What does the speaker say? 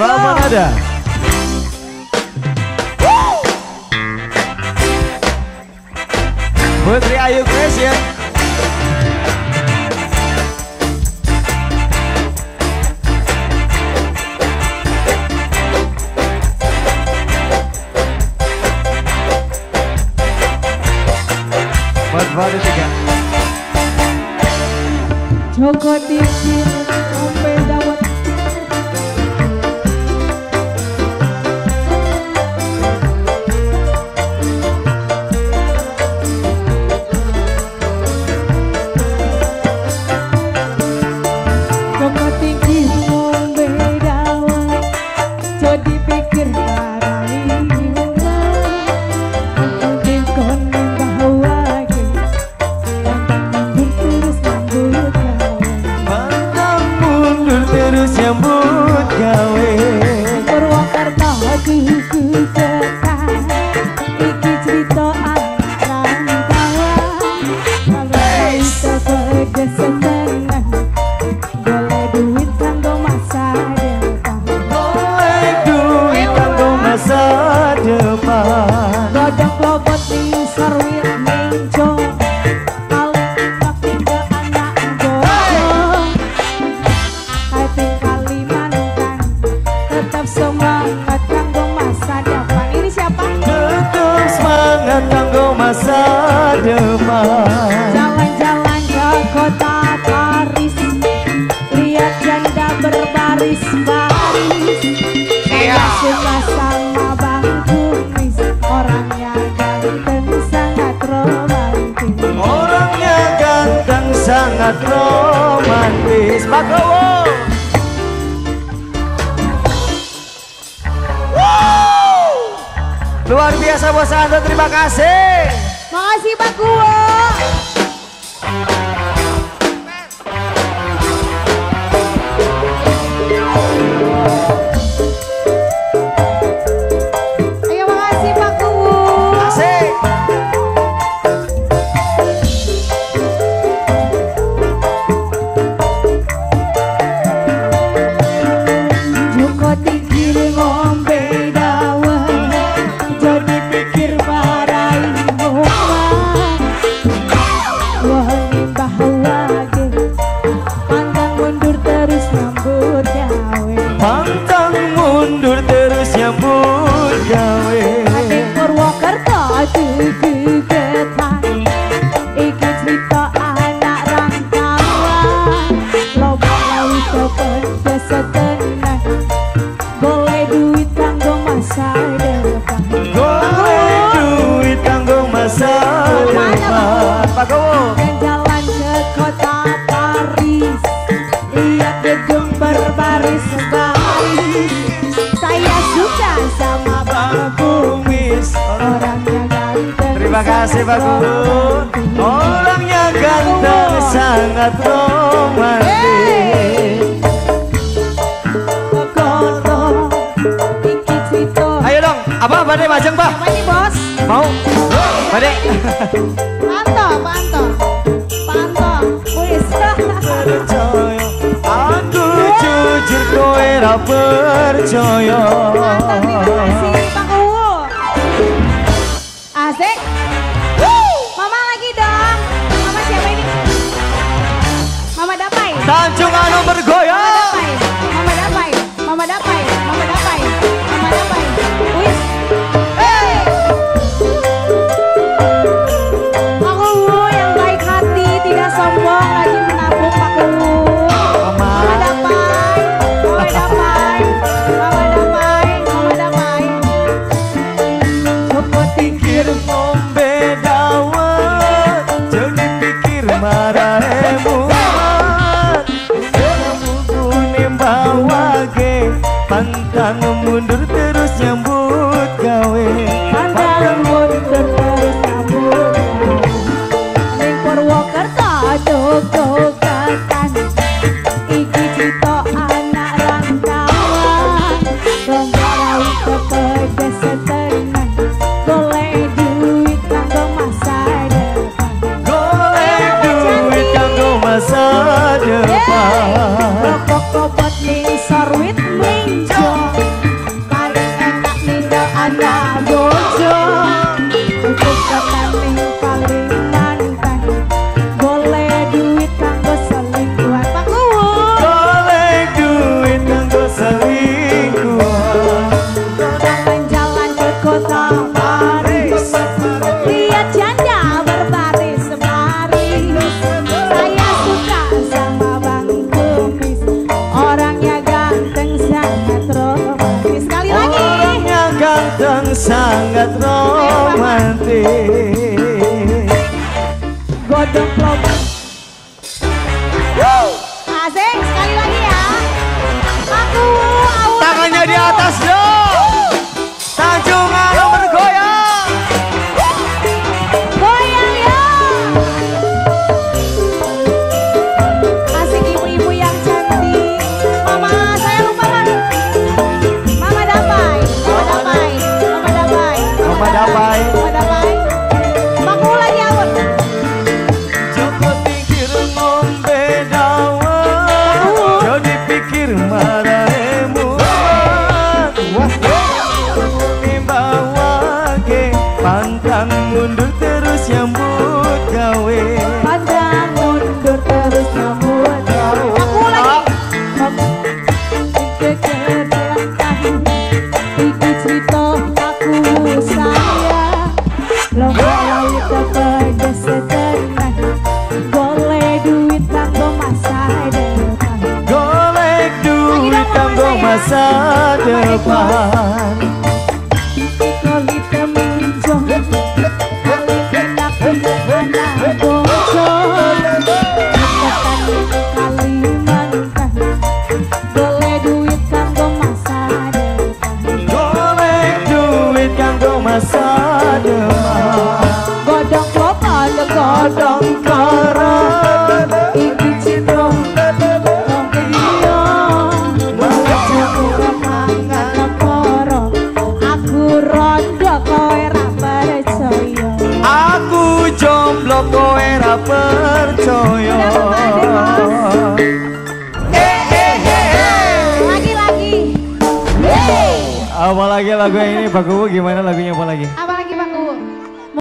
Ramanada. Putri Ayu Creation. Buat Fadil juga. Joko Tingkir Ombe Dawet. Joko Tingkir Ombe Dawet. Jadi pikir parai bunga. Aku dikon bahwa terus nyambut gawe Purwokerto ketekan iki cerita anak rantauan sampai iso pedes seneng boleh duit kanggo masa depan boleh duit kanggo masa depan godong lobot ning sarwit menco semangat kanggo masa depan. Ini siapa? tetap semangat kanggo masa depan Jalan-jalan ke kota Paris, lihat janda berbaris-baris. Saya suka sama Bang Kumis, orangnya ganteng sangat romantis. orangnya ganteng sangat romantis. Pak Kowo. Luar biasa bos Anda, terima kasih. Makasih Pak Kuwo. Ayo makasih Pak Kuwo. Asik. Joko Tingkir ngombe dawet, jadi pikir parai bunga. Wahai bahwa pantang mundur terus nyambut gawe. Pantang mundur terus nyambut gawe. Adik Purwokerto kegetan, iki cerita anak rantauan. Loba lawi kepedes setenang, boleh duit kanggo masa depan. Golek duit kanggo masa depan. Pak Kowo. Jalan ke kota Paris, lihat gedung berbaris-baris. Saya suka sama Bang Kumis, orangnya ganteng. Terima kasih Pak Kowo. Orangnya ganteng sangat romantis. Koto, iki cerita. Ayo dong, apa Bade majeng Pak? Apa nih bos? Mau? Bade. Panto. Wis. Percaya, aku jujur kowe ra percaya. Mantap, terima kasih Pak Kuwo. Asik. Mama lagi dong. Mama siapa ini? Mama Dapai. Tanjung Anu bergoyang. Mama Dapai. Wis. Pak Kuwo yang baik hati, tidak sombong, lagi menabung Pak Kuwo. Mama Dapai. Joko Tingkir ngombe dawet, jadi pikir marah emuat. Kamu kune bawage, pantang mundur terus nyambut gawe. Pantang mundur terus nyambut gawe. Ning Purwokerto ketekan, iki cerita anak rantauan. Gombarai kepedes setenang, golek duit kanggo masa depan. Golek duit kanggo masa depan. Rokok kopot ning sarwit menjo. sangat romantis. Godong kelompok. Asik, sekali lagi ya. Aku Tangannya di atas dong. Tanjung Alam bergoyang. goyang ya. Asik ibu-ibu yang cantik. Mama, saya lupa kan. Mama Dapai, Mama Dapai, Mama Dapai, Mama Dapai. Mama Dapai. Maku lagi apa? Joko pikir ngombe dawet, yo dipikir marah emuat. Nimbawake pantang mundur terus nyambut gawe. Pandang mundur terus nyambut gawe. Maku lagi. Iki cerita aku saya lomba laut kepedes setenang golek duit kanggo masa depan. Golek duit kanggo masa depan. Kali temenjong kali hendak anak bocor Ketan Kalimantan golek duit kanggo masa depan. Golek duit kanggo masa depan. Godong klopo Kodong koron iki citra iya jago kemangan leporo aku rondo kowe ra percaya. aku jomblo kowe ra percaya. Lagi-lagi. Apa lagi lagu ini Pak Kubu, gimana lagunya apa lagi? Apa